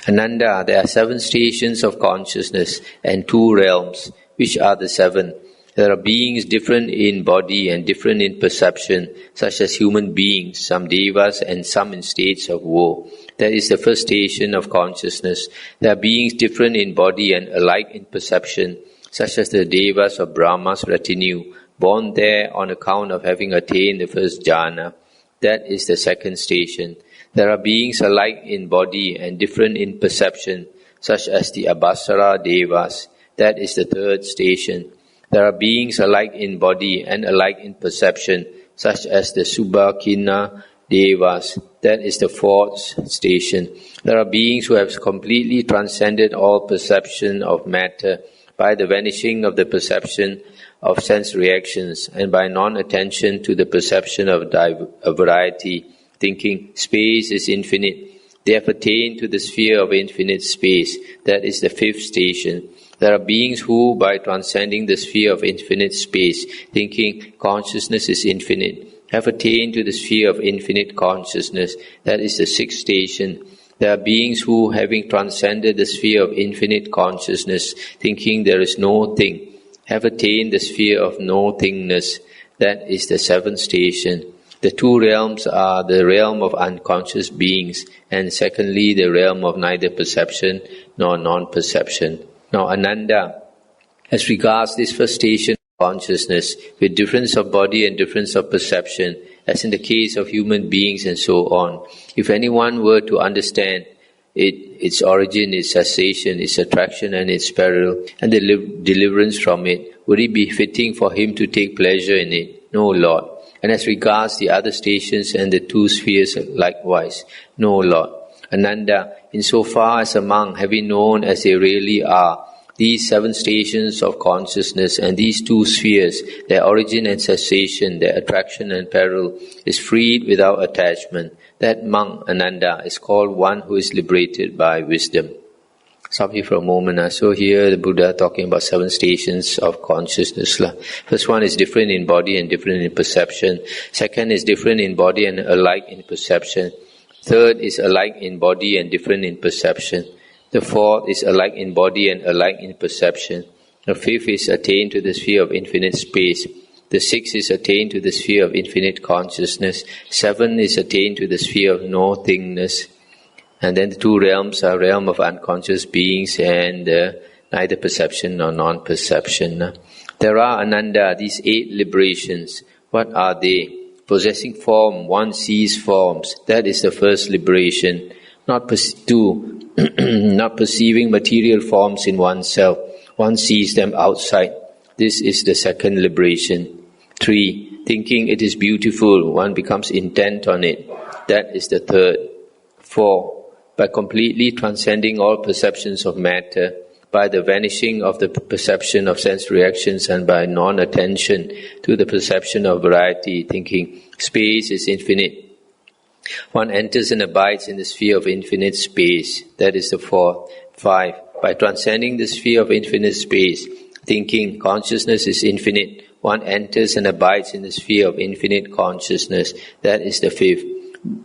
Ananda, there are 7 stations of consciousness and 2 realms. Which are the 7? There are beings different in body and different in perception, such as human beings, some devas and some in states of woe. That is the first station of consciousness. There are beings different in body and alike in perception, such as the devas of Brahma's retinue, born there on account of having attained the first jhana. That is the second station. There are beings alike in body and different in perception, such as the Abhasara devas. That is the third station. There are beings alike in body and alike in perception, such as the Subhakina devas. That is the fourth station. There are beings who have completely transcended all perception of matter by the vanishing of the perception of sense reactions and by non-attention to the perception of variety, thinking space is infinite. They have attained to the sphere of infinite space. That is the fifth station. There are beings who, by transcending the sphere of infinite space, thinking consciousness is infinite, have attained to the sphere of infinite consciousness. That is the sixth station. There are beings who, having transcended the sphere of infinite consciousness, thinking there is no thing, have attained the sphere of no thingness. That is the seventh station. The 2 realms are the realm of unconscious beings, and secondly, the realm of neither perception nor non-perception. Now, Ananda, as regards this first station of consciousness, with difference of body and difference of perception, as in the case of human beings and so on, if anyone were to understand its origin, its cessation, its attraction and its peril, and the deliverance from it, would it be fitting for him to take pleasure in it? No, Lord. And as regards the other stations and the 2 spheres likewise, no, Lord. Ananda, insofar as a monk, having known as they really are, these 7 stations of consciousness and these 2 spheres, their origin and cessation, their attraction and peril, is freed without attachment, that monk, Ananda, is called one who is liberated by wisdom. Stop here for a moment. So here the Buddha talking about 7 stations of consciousness. First one is different in body and different in perception. Second is different in body and alike in perception. Third is alike in body and different in perception. The fourth is alike in body and alike in perception. The fifth is attained to the sphere of infinite space. The sixth is attained to the sphere of infinite consciousness. 7 is attained to the sphere of no thingness. And then the 2 realms are realm of unconscious beings and neither perception nor non-perception. There are, Ananda, these 8 liberations. What are they? Possessing form, one sees forms. That is the first liberation. Not perceiving material forms in oneself. One sees them outside. This is the second liberation. 3. Thinking it is beautiful. One becomes intent on it. That is the third. 4. By completely transcending all perceptions of matter, by the vanishing of the perception of sense reactions and by non-attention to the perception of variety, thinking space is infinite, one enters and abides in the sphere of infinite space. That is the fourth. 5. By transcending the sphere of infinite space, thinking consciousness is infinite, one enters and abides in the sphere of infinite consciousness. That is the fifth.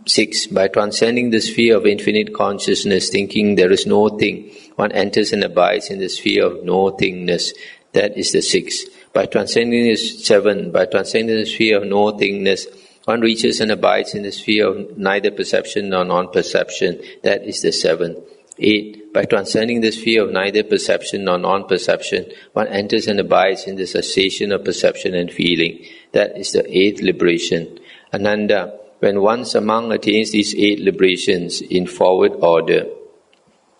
6. By transcending the sphere of infinite consciousness, thinking there is no thing, one enters and abides in the sphere of no thingness. That is the sixth. By transcending the 7. By transcending the sphere of no thingness, one reaches and abides in the sphere of neither perception nor non-perception. That is the 7th. 8. By transcending the sphere of neither perception nor non-perception, one enters and abides in the cessation of perception and feeling. That is the 8th liberation. Ananda, when once a monk attains these 8 liberations in forward order,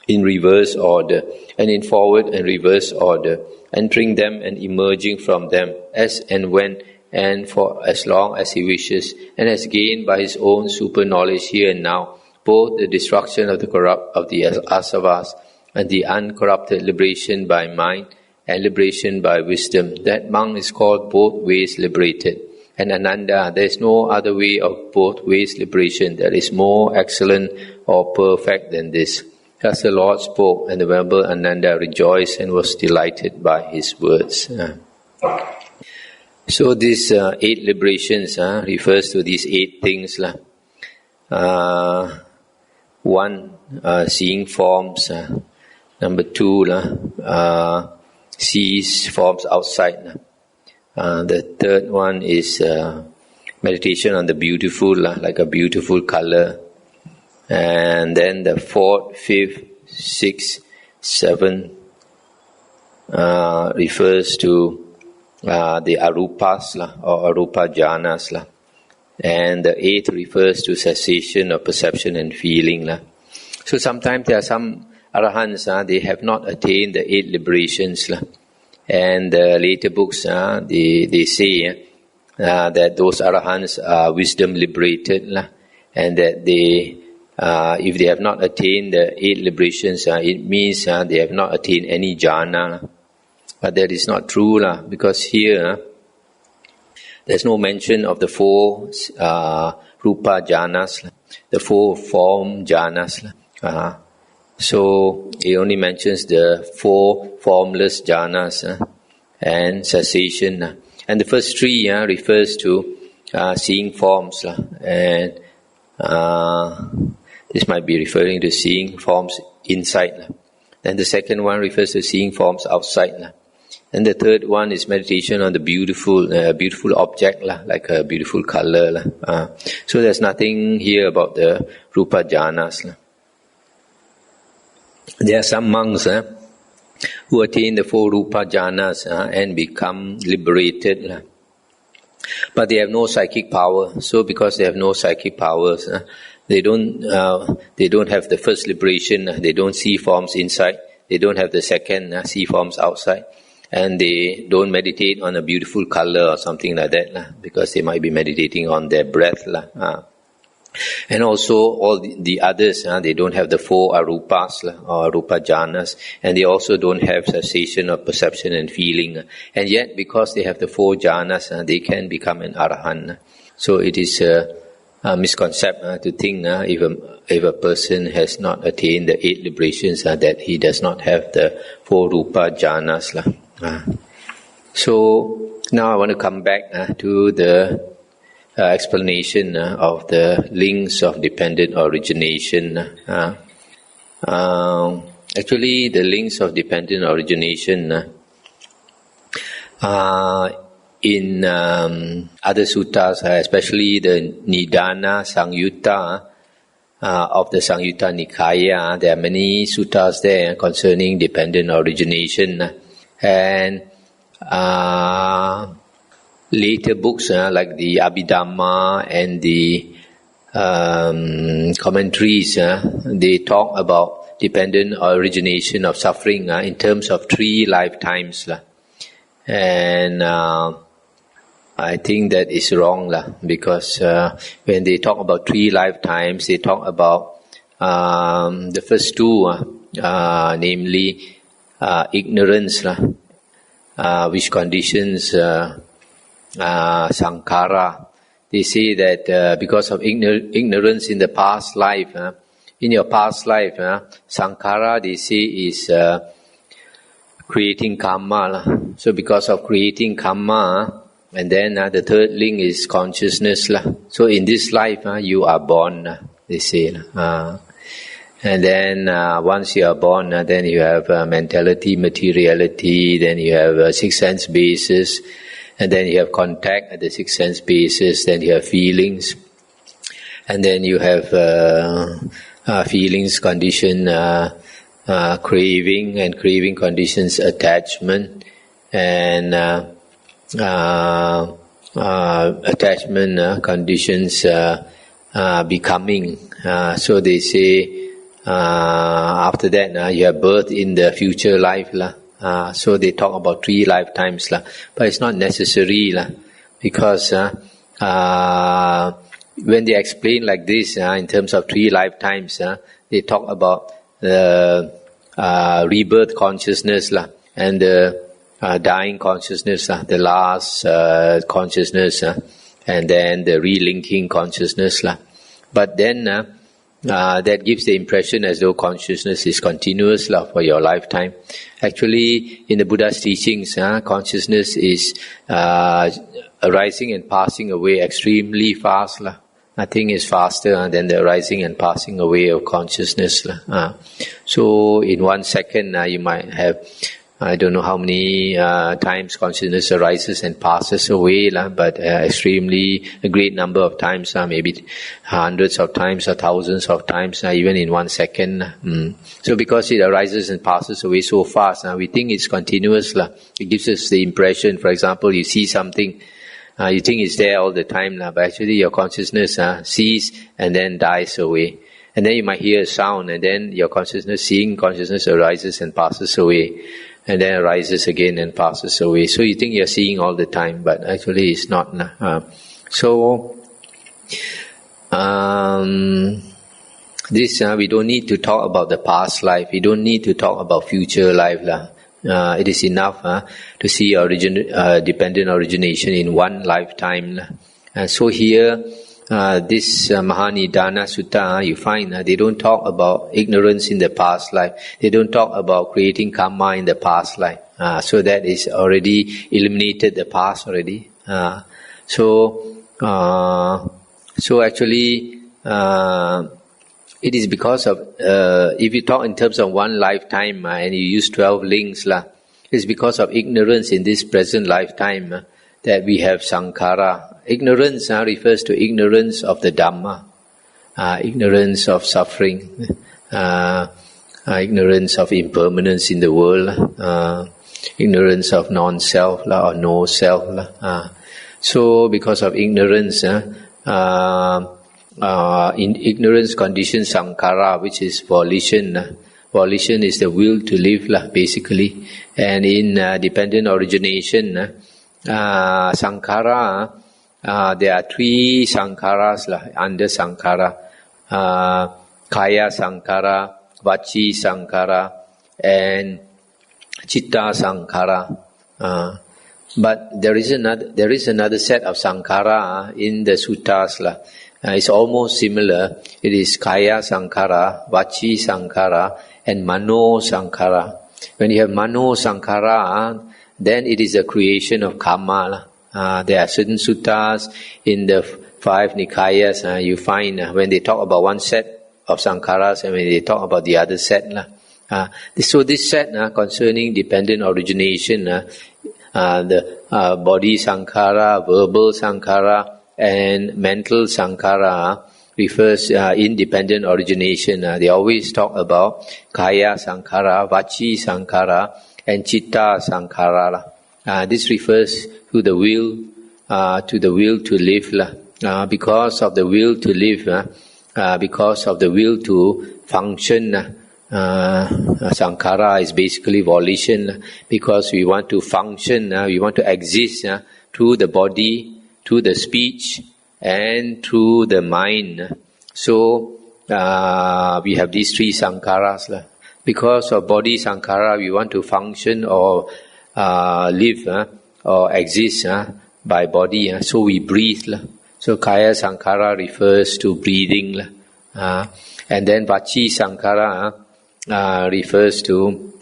in reverse order, and in forward and reverse order, entering them and emerging from them, as and when and for as long as he wishes, and has gained by his own super knowledge here and now, both the destruction of the asavas and the uncorrupted liberation by mind and liberation by wisdom, that monk is called both ways liberated. And Ananda, there is no other way of both ways liberation that is more excellent or perfect than this. Thus the Lord spoke, and the Venerable Ananda rejoiced and was delighted by his words. So these 8 liberations refers to these 8 things. one, seeing forms. Number two, sees forms outside. The third one is meditation on the beautiful, like a beautiful color. And then the fourth, fifth, sixth, seventh refers to the arupas or arupa jhanas. And the eighth refers to cessation of perception and feeling. So sometimes there are some arahants, they have not attained the 8 liberations. And the later books, they say that those arahants are wisdom liberated, and that they, if they have not attained the 8 liberations, it means they have not attained any jhana. But that is not true, because here there's no mention of the 4 rupa jhanas, the 4 form jhanas. So it only mentions the 4 formless jhanas and cessation. And the first 3 refers to seeing forms, and this might be referring to seeing forms inside. Then the second one refers to seeing forms outside. And the third one is meditation on the beautiful object, like a beautiful color. So there's nothing here about the rupa jhanas. There are some monks who attain the 4 rupa jhanas and become liberated. But they have no psychic power. So because they have no psychic powers, they don't have the first liberation. They don't see forms inside. They don't have the second, see forms outside. And they don't meditate on a beautiful color or something like that, because they might be meditating on their breath. And also all the others, they don't have the 4 arupas or rupa jhanas, and they also don't have cessation of perception and feeling. And yet, because they have the 4 jhanas, they can become an arahant. So it is a misconception to think if a person has not attained the 8 liberations, that he does not have the 4 rupa jhanas. So now I want to come back to the explanation of the links of dependent origination. Actually, the links of dependent origination in other suttas, especially the Nidana Sangyutta of the Sangyutta Nikaya, there are many suttas there concerning dependent origination. And later books like the Abhidhamma and the commentaries, they talk about dependent origination of suffering in terms of 3 lifetimes. And I think that is wrong, because when they talk about 3 lifetimes, they talk about the first 2, namely ignorance, which conditions sankhara. They say that because of ignorance in the past life, in your past life, sankhara, they say, is creating karma. So because of creating karma, and then the third link is consciousness. So in this life, you are born, they say. And then once you are born, then you have mentality, materiality, then you have 6 sense bases, and then you have contact at the 6 sense basis, then you have feelings, and then you have feelings condition craving, and craving conditions attachment, and attachment conditions becoming. So they say after that you have birth in the future life. So they talk about 3 lifetimes, but it's not necessary, because when they explain like this, in terms of 3 lifetimes, they talk about the rebirth consciousness and the dying consciousness, the last consciousness, and then the relinking consciousness. But then that gives the impression as though consciousness is continuous for your lifetime. Actually, in the Buddha's teachings, consciousness is arising and passing away extremely fast. Nothing is faster than the arising and passing away of consciousness. So in 1 second, you might have, I don't know how many times consciousness arises and passes away, but extremely a great number of times, maybe hundreds of times or thousands of times, even in 1 second. So because it arises and passes away so fast, we think it's continuous. It gives us the impression, for example, you see something, you think it's there all the time, but actually your consciousness sees and then dies away. And then you might hear a sound, and then your seeing consciousness arises and passes away, and then arises again and passes away. So you think you're seeing all the time, but actually it's not. This we don't need to talk about the past life. We don't need to talk about future life. It is enough to see dependent origination in one lifetime. And so here, this Mahanidana Sutta, you find they don't talk about ignorance in the past life. They don't talk about creating karma in the past life. So that is already eliminated the past already. So actually, it is because of, if you talk in terms of one lifetime and you use 12 links, it's because of ignorance in this present lifetime that we have sankhara. Ignorance refers to ignorance of the Dhamma, ignorance of suffering, ignorance of impermanence in the world, ignorance of non-self or no self. So because of ignorance, in ignorance conditions sankhara, which is volition. Volition is the will to live, basically. And in dependent origination, sankhara, there are 3 sankharas under sankhara. Kaya sankhara, vachi sankhara, and chitta sankhara. But there is another set of sankhara in the suttas. It's almost similar. It is kaya sankhara, vachi sankhara, and mano sankhara. When you have mano sankhara, then it is a creation of karma. There are certain suttas in the 5 Nikayas, you find when they talk about one set of sankharas and when they talk about the other set. So this set concerning dependent origination, the body sankhara, verbal sankhara, and mental sankhara refers independent origination. They always talk about kaya sankhara, vachi sankhara, and chitta sankhara. This refers to the will to live. Because of the will to live, because of the will to function, sankhara is basically volition. Because we want to function, we want to exist through the body, through the speech, and through the mind. So we have these 3 sankharas. Because of body sankhara, we want to function or live or exist by body. So we breathe. So kaya sankhara refers to breathing. And then vachi sankhara refers to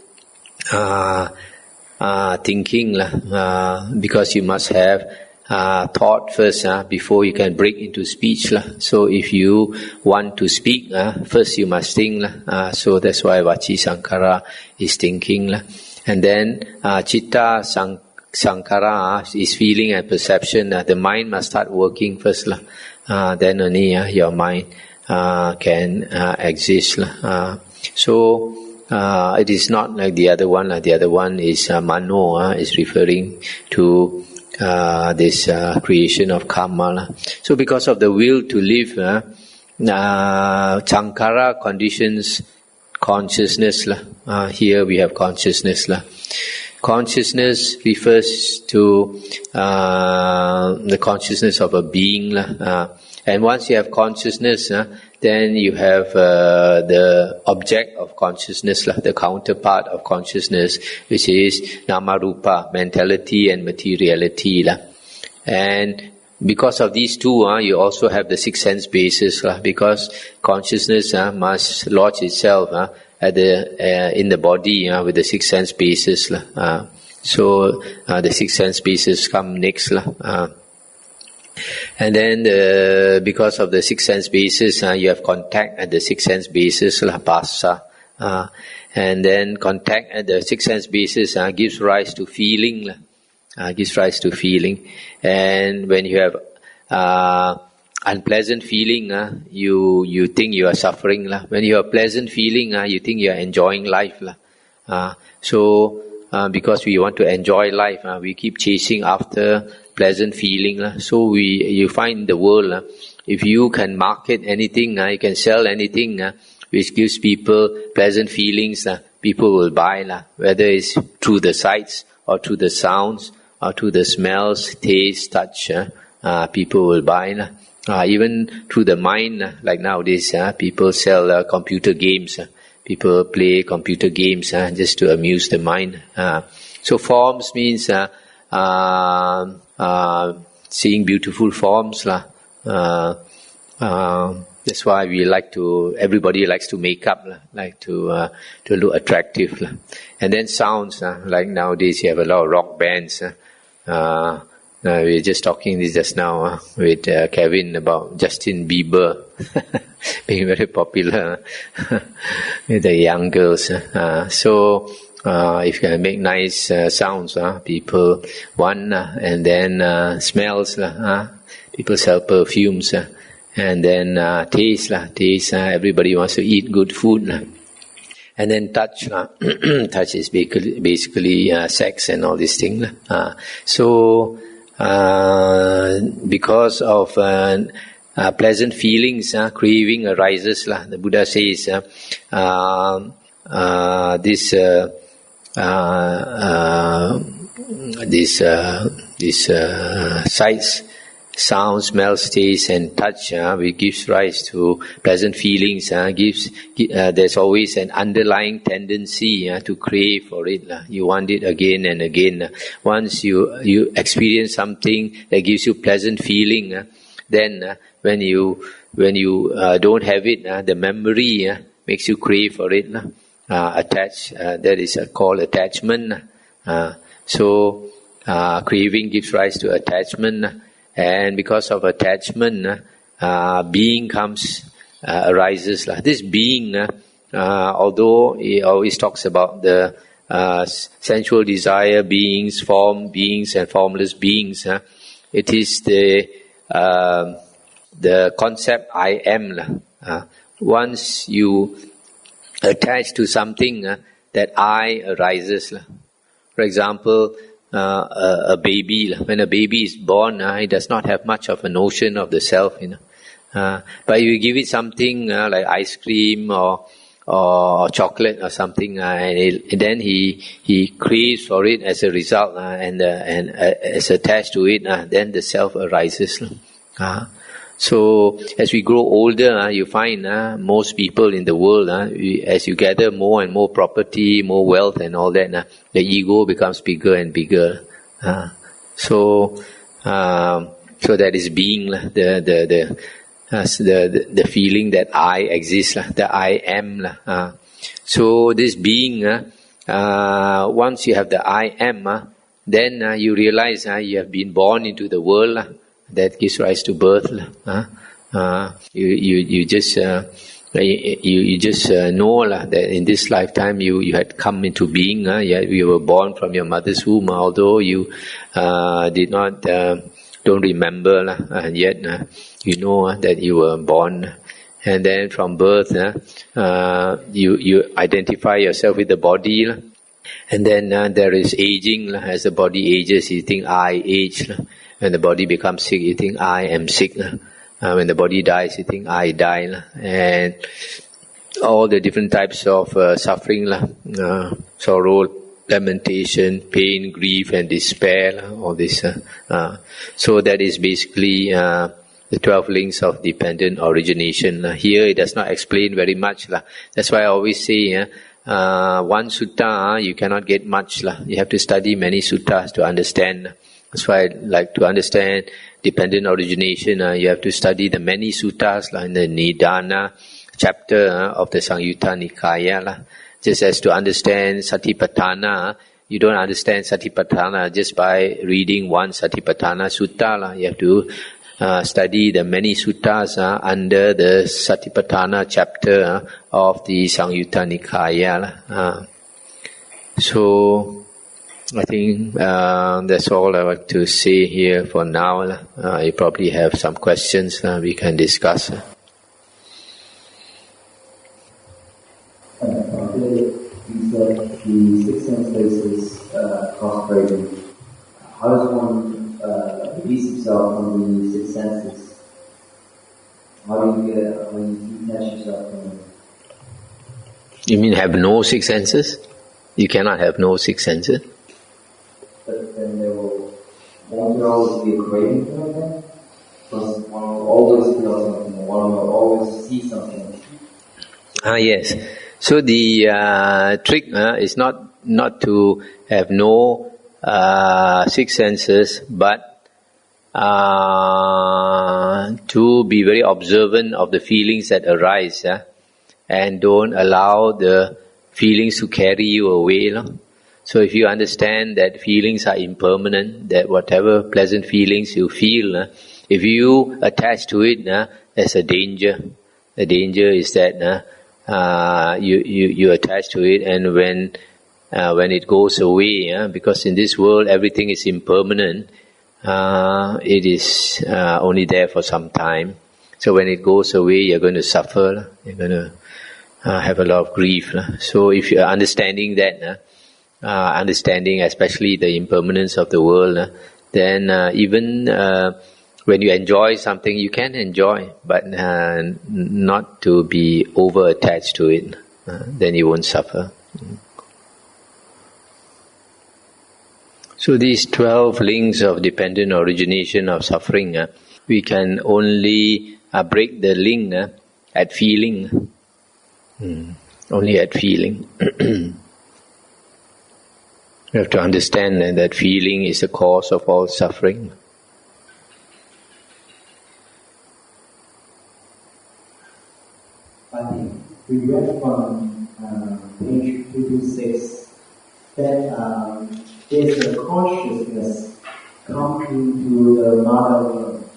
thinking. Because you must have thought first before you can break into speech. So if you want to speak, first you must think. So that's why vachi sankhara is thinking. And then chitta sankhara is feeling and perception. The mind must start working first. Then only your mind can exist. So it is not like the other one. The other one is mano, is referring to this creation of karma. So because of the will to live, sankhara conditions consciousness. Here we have consciousness. Consciousness refers to the consciousness of a being. And once you have consciousness, then you have the object of consciousness, the counterpart of consciousness, which is nama-rupa, mentality and materiality. And because of these 2, you also have the 6 sense bases, because consciousness must lodge itself at in the body with the 6 sense bases. So the 6 sense bases come next. And then because of the six sense bases, you have contact at the six sense bases, bhasa. And then contact at the six sense bases gives rise to feeling. Gives rise to feeling. And when you have unpleasant feeling, you think you are suffering. When you have pleasant feeling, you think you are enjoying life. So because we want to enjoy life, we keep chasing after pleasant feeling. So you find in the world, if you can market anything, you can sell anything which gives people pleasant feelings, people will buy, whether it's through the sights or through the sounds or through the smells, taste, touch, people will buy. Even through the mind, like nowadays, people sell computer games. People play computer games just to amuse the mind. So forms means seeing beautiful forms. That's why everybody likes to make up, like to look attractive. And then sounds, like nowadays you have a lot of rock bands. We were just talking this just now with Kevin about Justin Bieber being very popular with the young girls. So if you can make nice sounds, people want, and then smells, people sell perfumes, and then taste, everybody wants to eat good food. And then touch, touch is basically sex and all these things. So because of pleasant feelings, craving arises. The Buddha says this sights, sound, smell, taste, and touch, which gives rise to pleasant feelings. There's always an underlying tendency to crave for it. You want it again and again. Once you experience something that gives you pleasant feeling, then when you don't have it, the memory makes you crave for it. Attach. That is called attachment. So craving gives rise to attachment. And because of attachment, being arises. This being, although he always talks about the sensual desire beings, form beings, and formless beings, it is the concept I am. Once you attach to something, that I arises. For example, a baby, when a baby is born, it does not have much of a notion of the self, but you give it something like ice cream or chocolate or something, and then he craves for it as a result, and as attached to it, then the self arises. So as we grow older, you find most people in the world, as you gather more and more property, more wealth and all that, the ego becomes bigger and bigger. So that is being, the feeling that I exist, that I am. So this being, once you have the I am, then you realize you have been born into the world. That gives rise to birth. You just know that in this lifetime you had come into being. You were born from your mother's womb, although you don't remember, and yet you know that you were born. And then from birth, you identify yourself with the body, and then there is aging. As the body ages, you think I age. When the body becomes sick, you think I am sick. When the body dies, you think I die. And all the different types of suffering, sorrow, lamentation, pain, grief, and despair, all this. So that is basically the 12 links of dependent origination. Here it does not explain very much. That's why I always say, one sutta, you cannot get much. You have to study many suttas to understand. That's why, to understand dependent origination, you have to study the many suttas, in the Nidana chapter of the Digha Nikaya. Just as to understand Satipatthana, you don't understand Satipatthana just by reading one Satipatthana sutta. You have to study the many suttas under the Satipatthana chapter of the Samyutta Nikaya. So, I think that's all I want to say here for now. You probably have some questions we can discuss. You said the six senses is cross-breaking. How does one release himself from the six senses? How do you get when you detach yourself from them? You mean have no six senses? You cannot have no six senses. But then won't there always be a craving for them? Because one will always feel something, one will always see something. Yes. So the trick is not to have no six senses, but to be very observant of the feelings that arise, and don't allow the feelings to carry you away. So if you understand that feelings are impermanent, that whatever pleasant feelings you feel, if you attach to it, there's a danger. The danger is that you attach to it, and when it goes away, because in this world everything is impermanent, it is only there for some time. So when it goes away, you're going to suffer. You're going to have a lot of grief. So if you're understanding that, understanding especially the impermanence of the world, then even when you enjoy something, you can enjoy, but not to be over-attached to it. Then you won't suffer. So these 12 links of dependent origination of suffering, we can only break the link at feeling. Only at feeling. We have to understand that feeling is the cause of all suffering. We read from page 226 that there's a consciousness coming to the mother world.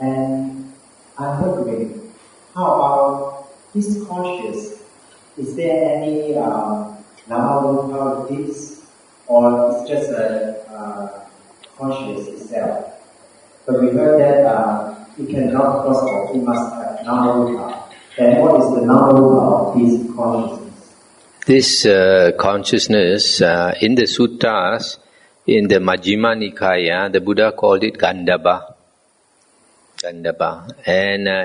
And I'm wondering, how about this conscious? Is there any Dhammavuddho of this, or it's just a conscious itself? But we heard that it cannot cross over, it must have Dhammavuddho. Then what is the Dhammavuddho of this consciousness? This consciousness, in the suttas, in the Majjhima Nikaya, the Buddha called it Gandhabba. And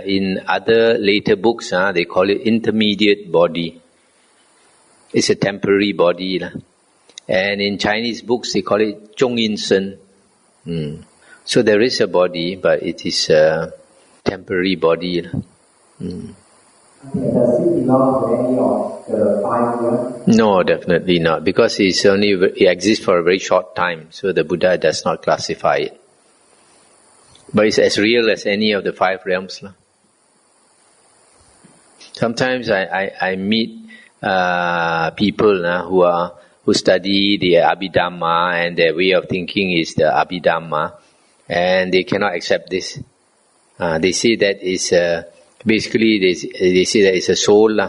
in other later books, they call it intermediate body. It's a temporary body. And in Chinese books, they call it Zhong Yin Sen. So there is a body, but it is a temporary body. Does it belong to any of the five realms? No, definitely not, because it exists for a very short time, so the Buddha does not classify it. But it's as real as any of the five realms. Sometimes I meet people who study the Abhidhamma, and their way of thinking is the Abhidhamma, and they cannot accept this. They say that is basically they say that it's a soul.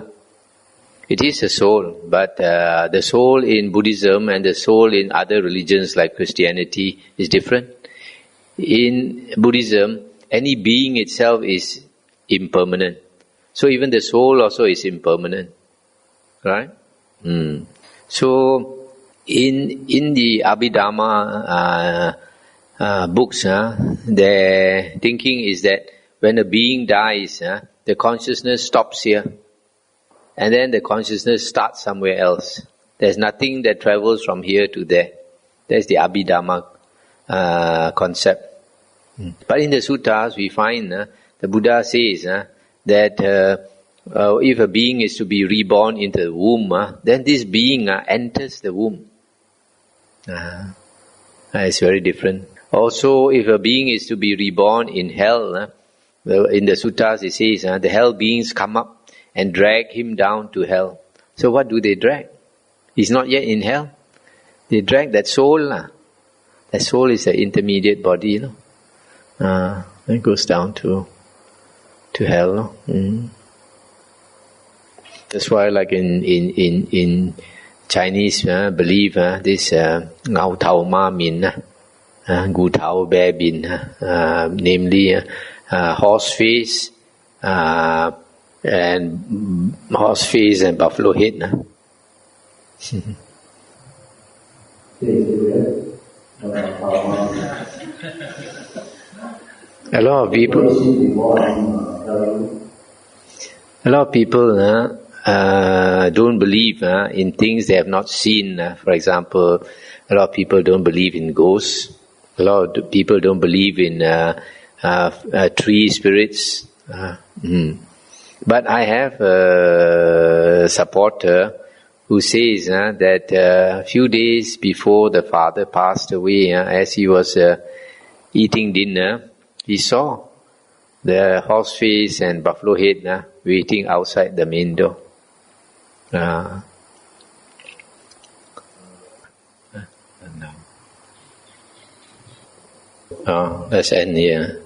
It is a soul, but the soul in Buddhism and the soul in other religions like Christianity is different. In Buddhism, any being itself is impermanent. So even the soul also is impermanent. Right? So in the Abhidhamma books, their thinking is that when a being dies, the consciousness stops here, and then the consciousness starts somewhere else. There's nothing that travels from here to there. That's the Abhidhamma concept. But in the suttas, we find the Buddha says that if a being is to be reborn into the womb, then this being enters the womb. It's very different. Also, if a being is to be reborn in hell, in the suttas it says the hell beings come up and drag him down to hell. So what do they drag? He's not yet in hell. They drag that soul. That soul is an intermediate body. It goes down to hell. No? That's why, like in Chinese belief, this Ngao Tao Ma Min, Gu Tao Bear Bin, namely horse face and buffalo head. A lot of people don't believe in things they have not seen. For example, a lot of people don't believe in ghosts. A lot of people don't believe in tree spirits. But I have a supporter who says that a few days before the father passed away, as he was eating dinner, he saw the horse face and buffalo head waiting outside the main door. Let's end here.